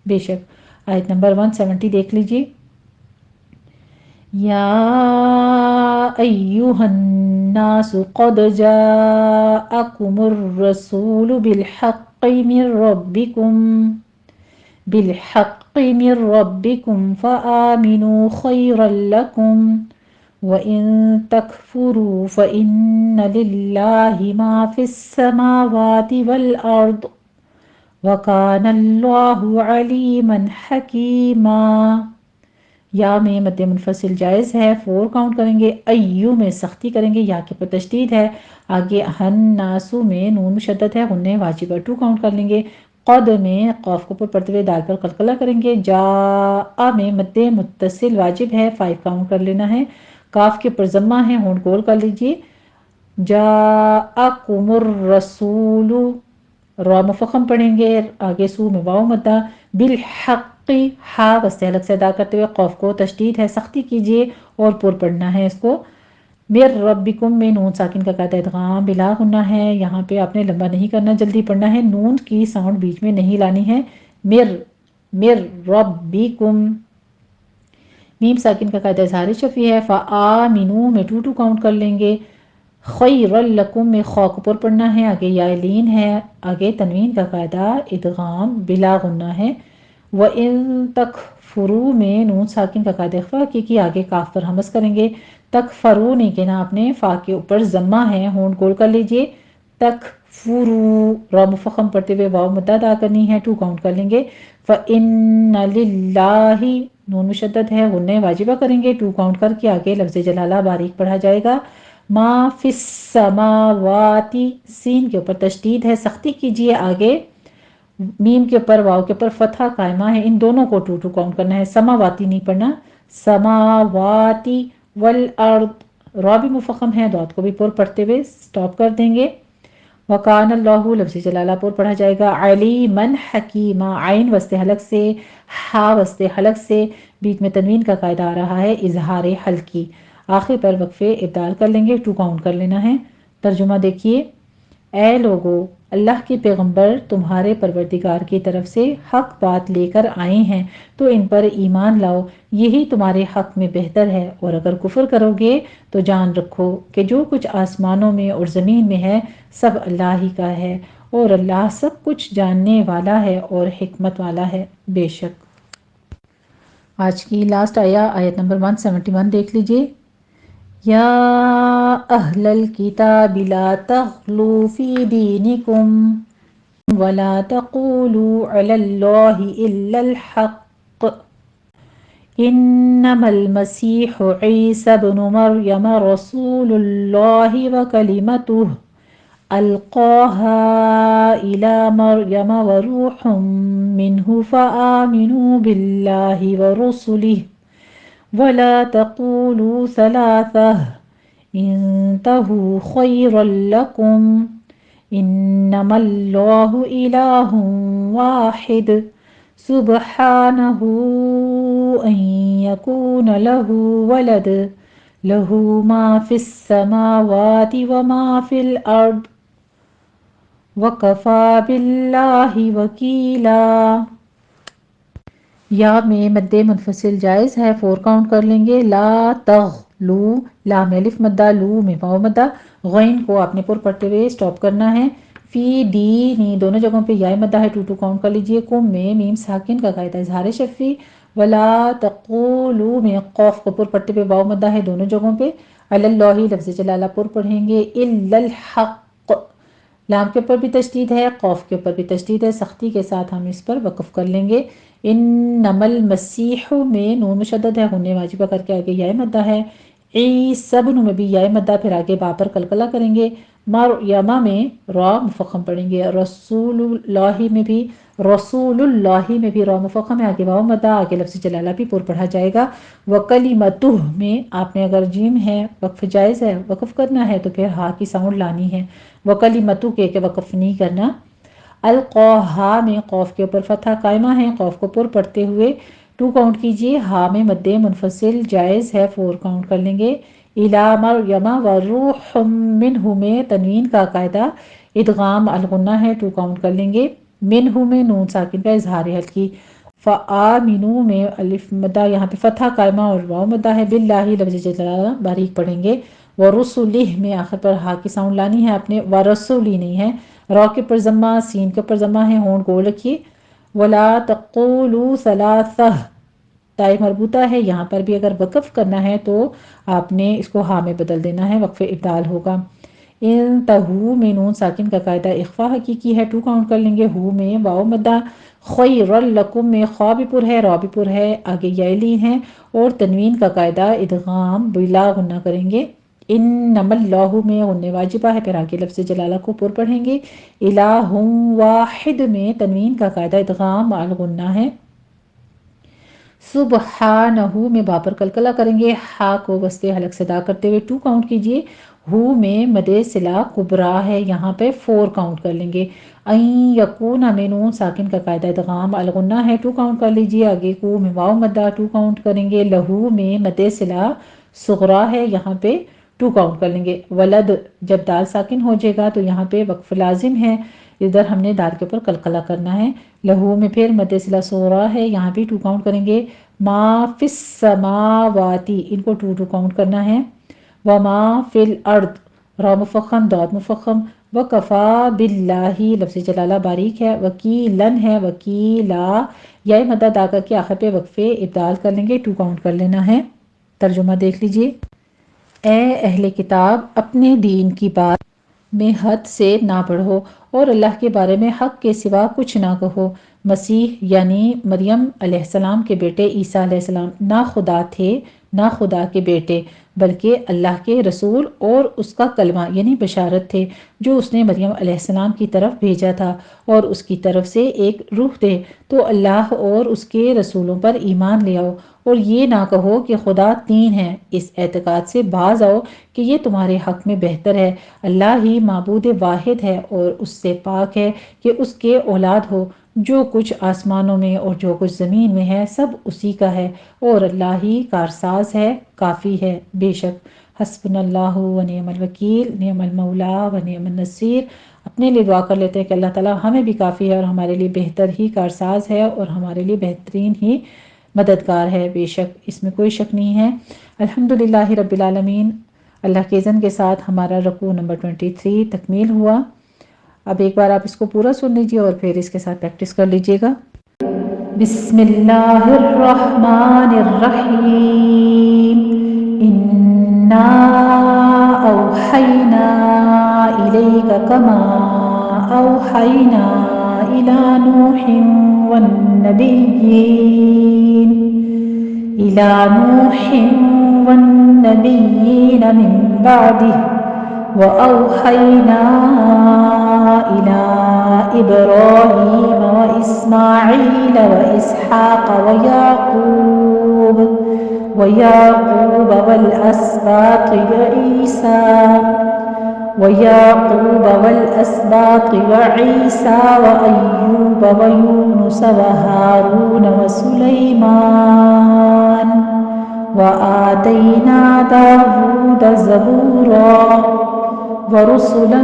بے شک۔ آیت نمبر 170 دیکھ لیجئے، یا ایہا الناس قد جاءکم الرسول بالحق من ربكم فآمنوا خيرا لكم وإن تكفروا فإن لله ما في السماوات والأرض وكان الله عليما حكيما۔ یا میں مد منفصل جائز ہے، 4 کاؤنٹ کریں گے، ایو میں سختی کریں گے، یا کے پر تشدید ہے، آگے ہناسو میں نون مشدد ہے، غنّ واجبہ 2 کاؤنٹ کر لیں گے، قد میں قاف کو پر پڑھتے ہوئے دال پر قلقلہ کریں گے، جاء میں مد متصل واجب ہے، 5 کاؤنٹ کر لینا ہے، کاف کے پر ضمہ ہے، ہونٹ گول کر لیجئے، جاءکم الرسول، را مفخم پڑھیں گے، آگے سو میں واو مدہ، بالحق ہا وسط حلق سے ادا کرتے ہوئے قوف کو تشدید ہے، سختی کیجئے اور پر پڑھنا ہے اس کو، مر ربکم میں نون ساکن کا قاعدہ ادغام بلا غنہ ہے، یہاں پہ آپ نے لمبا نہیں کرنا، جلدی پڑھنا ہے، نون کی ساؤنڈ بیچ میں نہیں لانی ہے۔ مر مر ربکم، میم ساکن کا قاعدہ اظہار شفیع ہے، فآمنو میں 2 کاؤنٹ کر لیں گے، خیر لکم میں خو کو پر پڑھنا ہے، آگے یا لین ہے، آگے تنوین کا قاعدہ ادغام بلا غنہ ہے، وَإِن تکفروا میں نون ساکن کا قاعدہ اخفا کی آگے کاف پر ہمز کریں گے، تکفروا نہیں کہنا آپ نے، فا کے اوپر ضمہ ہے، ہونٹ گول کر لیجئے، تکفروا، را مفخم پڑھتے ہوئے واو مدہ ادا کرنی ہے، 2 کاؤنٹ کر لیں گے، فَإِنَّ لِلَّهِ نون مشدد ہے، غنہ واجبہ کریں گے، 2 کاؤنٹ کر کے آگے لفظ جلالہ باریک پڑھا جائے گا، ما فی السماواتی، سین کے اوپر تشدید ہے، سختی کیجئے، آگے میم کے اوپر واو کے اوپر فتحہ قائمہ ہے، ان دونوں کو 2 کاؤنٹ کرنا ہے، سماواتی نہیں پڑھنا، سماواتی، والارض، را بھی مفخم ہے، دعات کو بھی پر پڑھتے ہوئے سٹاپ کر دیں گے، وکان اللہ لفظ جلالہ پر پڑھا جائے گا، علیمن حکیمہ، عین وسط حلق سے، ہا وسط حلق سے، بیچ میں تنوین کا قاعدہ آ رہا ہے اظہار حلقی، آخر پر وقفے ابدال کر لیں گے، 2 کاؤنٹ کر لینا ہے۔ ترجمہ دیکھیے، اے لوگو، اللہ کے پیغمبر تمہارے پروردگار کی طرف سے حق بات لے کر آئے ہیں تو ان پر ایمان لاؤ، یہی تمہارے حق میں بہتر ہے، اور اگر کفر کرو گے تو جان رکھو کہ جو کچھ آسمانوں میں اور زمین میں ہے سب اللہ ہی کا ہے، اور اللہ سب کچھ جاننے والا ہے اور حکمت والا ہے بے شک۔ آج کی لاسٹ آیت نمبر 171 دیکھ لیجئے، یا اہل الکتاب لا تغلوا فی دینکم ولا تقولوا علی اللہ الا الحق انما المسیح عیسی ابن مریم رسول اللہ وکلمتہ القاها الى مریم وروح منہ فآمنوا باللہ ورسلہ ولا تقولوا ثلاثہ انتہوا خیرا لکم انما اللہ الہ واحد سبحانہ ان یکون لہ ولد لہ ما فی السماوات وما فی الارض وکفی باللہ وکیلا۔ یا میں مد منفصل جائز ہے، 4 کاؤنٹ کر لیں گے، لا تغلو، لا میں الف مدہ، لو میں واو مدہ، غین کو آپ نے پر پڑھتے ہوئے سٹاپ کرنا ہے، فی دینی دونوں جگہوں پہ یا مدہ ہے، 2 کاؤنٹ کر لیجئے، کم میں میم ساکن کا قاعدہ اظہار شفی، ولا تقولوا میں قوف کو پر پڑھتے ہوئے واو مدہ ہے دونوں جگہوں پہ، علی اللہ لفظ جلالہ پر پڑھیں گے، الا الحق، لام کے اوپر بھی تشدید ہے، قوف کے اوپر بھی تشدید ہے، سختی کے ساتھ ہم اس پر وقف کر لیں گے، انما المسیح میں نون مشدد ہے، غنہ واجبہ کر کے آگے یا مدہ ہے، عیسی ابن میں بھی یا مدہ، پھر آگے با پر قلقلہ کریں گے، مریم میں را مفخم پڑھیں گے، رسول اللہ میں بھی را مفخم ہے، آگے واو مدہ، آگے لفظ جلالہ بھی پر پڑھا جائے گا، وکلمتہ میں آپ نے اگر جیم ہے وقف جائز ہے وقف کرنا ہے تو پھر ہا کی ساؤنڈ لانی ہے، وکلمتہ کہ وقف نہیں کرنا، القاہا میں قوف کے اوپر فتحہ قائمہ ہے، قوف کو پر پڑھتے ہوئے 2 کاؤنٹ کیجئے، ہا میں مد منفصل جائز ہے، 4 کاؤنٹ کر لیں گے، الی مریم وروح منہ میں تنوین کا قاعدہ ادغام الغنہ ہے، 2 کاؤنٹ کر لیں گے، منہ میں نون ساکن کا اظہار حلقی، فآمنو میں الف مدہ، یہاں پہ فتحہ قائمہ اور واو مدہ ہے، باللہ لفظ جلالہ باریک پڑھیں گے، ورسلہ میں آخر پر ہا کی ساؤنڈ لانی ہے آپ نے، ورسلی نہیں ہے، را کے پر ضمہ، سین کے پر ضمہ ہے، ہونٹ گول رکھیے، ولا تقولوا ثلاثہ، تائے مربوطہ ہے، یہاں پر بھی اگر وقف کرنا ہے تو آپ نے اس کو ہا میں بدل دینا ہے، وقف ابدال ہوگا، انتہو میں نون ساکن کا قاعدہ اخفا حقیقی ہے، 2 کاؤنٹ کر لیں گے، ہو میں واو مدہ، خیر لکم میں خوا بھی پر ہے، را بھی پر ہے، آگے یا لین ہے، اور تنوین کا قاعدہ ادغام بلا غنہ کریں گے، انما اللہ میں غنہ واجبہ ہے، پھر آگے لفظ جلالہ کو پر پڑھیں گے، الہ واحد میں تنوین کا قاعدہ ادغام الغنہ ہے، سبحانہ میں با پر قلقلہ کریں گے، ہا کو وسط حلق سے ادا کرتے ہوئے 2 کاؤنٹ کیجئے، ہو میں مد صلہ کبرا ہے، یہاں پہ 4 کاؤنٹ کر لیں گے، این یکون میں نون ساکن کا قاعدہ ادغام الغنہ ہے، 2 کاؤنٹ کر لیجئے، آگے کو میں واو مدہ 2 کاؤنٹ کریں گے، لہو میں مد صلہ صغرا ہے، یہاں پہ 2 کاؤنٹ کر لیں گے۔ ولد جب دال ساکن ہو جائے گا تو یہاں پہ وقف لازم ہے، ادھر ہم نے دال کے اوپر قلقلہ کرنا ہے۔ لہو میں پھر مد صلہ صغریٰ ہے، یہاں بھی 2 کاؤنٹ کریں گے۔ ما فی السماواتی، ان کو 2 کاؤنٹ کرنا ہے۔ وما فی الارض، را مفخم داد مفخم۔ وکفا باللہ، لفظ جلالہ باریک ہے۔ وکیلن ہے، وکیلا یا مدہ ادا کر کے آخر پہ وقفے ابدال کر لیں گے، 2 کاؤنٹ کر لینا ہے۔ ترجمہ دیکھ لیجئے۔ اے اہل کتاب، اپنے دین کی بات میں حد سے نہ بڑھو اور اللہ کے بارے میں حق کے سوا کچھ نہ کہو۔ مسیح یعنی مریم علیہ السلام کے بیٹے عیسیٰ علیہ السلام نہ خدا تھے نہ خدا کے بیٹے، بلکہ اللہ کے رسول اور اس کا کلمہ یعنی بشارت تھے جو اس نے مریم علیہ السلام کی طرف بھیجا تھا، اور اس کی طرف سے ایک روح تھے۔ تو اللہ اور اس کے رسولوں پر ایمان لے آؤ اور یہ نہ کہو کہ خدا 3 ہے، اس اعتقاد سے باز آؤ کہ یہ تمہارے حق میں بہتر ہے۔ اللہ ہی معبود واحد ہے اور اس سے پاک ہے کہ اس کے اولاد ہو۔ جو کچھ آسمانوں میں اور جو کچھ زمین میں ہے سب اسی کا ہے، اور اللہ ہی کارساز ہے، کافی ہے۔ بے شک حسبنا اللہ و نعم الوکیل، نعم المولا و نعم النصیر۔ اپنے لیے دعا کر لیتے ہیں کہ اللہ تعالیٰ ہمیں بھی کافی ہے اور ہمارے لیے بہتر ہی کارساز ہے اور ہمارے لیے بہترین ہی مددگار ہے، بے شک اس میں کوئی شک نہیں ہے۔ الحمدللہ رب العالمین۔ اللہ کے اذن کے ساتھ ہمارا رکوع نمبر 23 تکمیل ہوا۔ اب ایک بار آپ اس کو پورا سن لیجئے اور پھر اس کے ساتھ پریکٹس کر لیجئے گا۔ بسم اللہ الرحمن الرحیم۔ اِنَّا أَوْحَيْنَا إِلَيْكَ كَمَا أَوْحَيْنَا إِلَى نُوحٍ وَالنَّبِيِّينَ مِن بَعْدِهِ، وَأَوْحَيْنَا إِلَى إِبْرَاهِيمَ وَإِسْمَاعِيلَ وَإِسْحَاقَ وَيَعْقُوبَ وَالْأَسْبَاطِ وَعِيسَى وَأَيُّوبَ وَيُونُسَ وَهَارُونَ وَسُلَيْمَانَ وَآتَيْنَا دَاوُودَ زَبُورًا وَرُسُلًا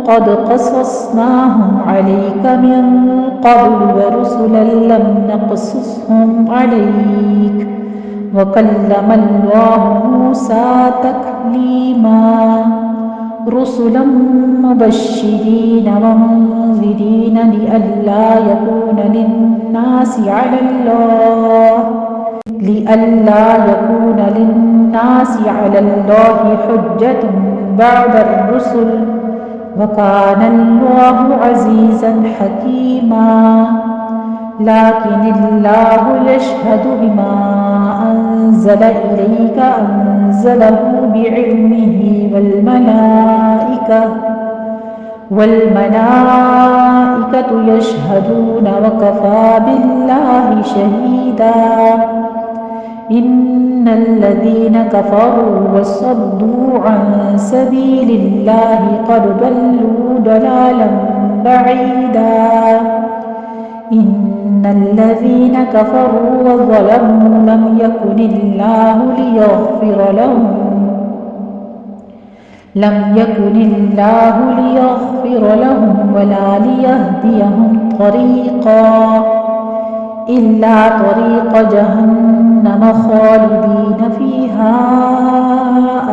قَدْ قَصَصْنَاهُمْ عَلَيْكَ مِن قَبْلُ وَرُسُلًا لَّمْ نَقْصُصْهُمْ عَلَيْكَ وَكَلَّمَ اللَّهُ مُوسَىٰ تَكْلِيمًا رُسُلًا مُبَشِّرِينَ وَمُنذِرِينَ لِئَلَّا يَكُونَ لِلنَّاسِ عَلَى اللَّهِ حُجَّةٌ بَعْدَ الرُّسُلِ وَكَانَ اللَّهُ عَزِيزًا حَكِيمًا لَكِنِ اللَّهُ يَشْهَدُ بِمَا أَنزَلَ إِلَيْكَ أَنزَلَهُ بِعِلْمِهِ وَالْمَلَائِكَةُ يَشْهَدُونَ وَكَفَى بِاللَّهِ شَهِيدًا إِنَّ الَّذِينَ كَفَرُوا وَصَدُّوا عَن سَبِيلِ اللَّهِ قَدْ ضَلُّوا ضَلَالًا بَعِيدًا إِنَّ الَّذِينَ كَفَرُوا وَظَلَمُوا لَمْ يَكُنِ اللَّهُ لِيَغْفِرَ لَهُمْ وَلَا لِيَهْدِيَهُمْ طَرِيقًا إِلَّا طَرِيقَ جَهَنَّمَ خَالِدِينَ فِيهَا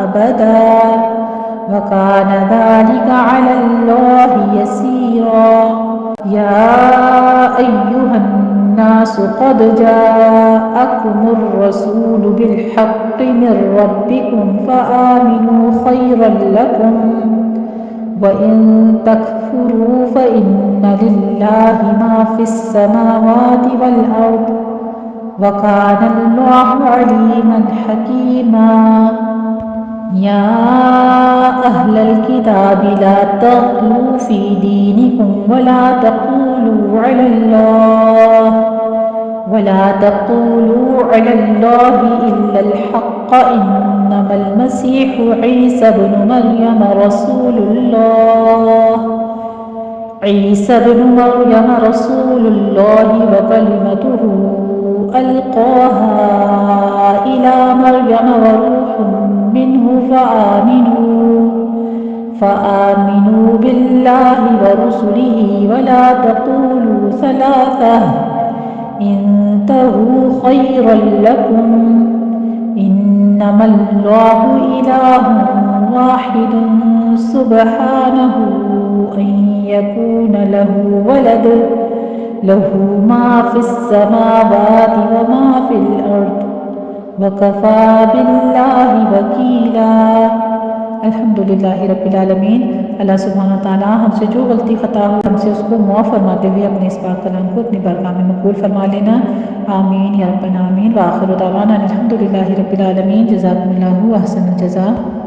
أَبَدًا وَكَانَ ذَلِكَ عَلَى اللَّهِ يَسِيرًا يَا أَيُّهَا النَّاسُ قَدْ جَاءَكُمُ الرَّسُولُ بِالْحَقِّ مِن رَّبِّكُمْ فَآمِنُوا خَيْرًا لَّكُمْ وَإِن تَكْفُرُوا فَإِنَّ لِلَّهِ مَا فِي السَّمَاوَاتِ وَالْأَرْضِ وَكَانَ اللَّهُ عَلِيمًا حَكِيمًا يَا أَهْلَ الْكِتَابِ لَا تَغْلُوا فِي دِينِكُمْ وَلَا تَقُولُوا عَلَى اللَّهِ إِلَّا الْحَقَّ إِنَّمَا الْمَسِيحُ عِيسَى ابْنُ مَرْيَمَ رَسُولُ اللَّهِ وَكَلِمَتُهُ ألقاها إلى مريم وروح منه فآمنوا بالله ورسله ولا تقولوا ثلاثة انتهوا خيرا لكم إنما الله إله واحد سبحانه أن يكون له ولد له ما في السماوات وما في الأرض وكفى بالله وكيلا۔ الحمدللہ رب العالمین۔ اللہ سبحانہ وتعالیٰ ہم سے جو غلطی خطا ہو ہم سے اس کو معاف فرماتے ہوئے اپنے اس پاک کلام کو اپنی بارگاہ میں مقبول فرما لینا، آمین یا رب العالمین۔ وآخر دعوانا الحمدللہ رب العالمین۔ جزاکم اللہ احسن الجزاء۔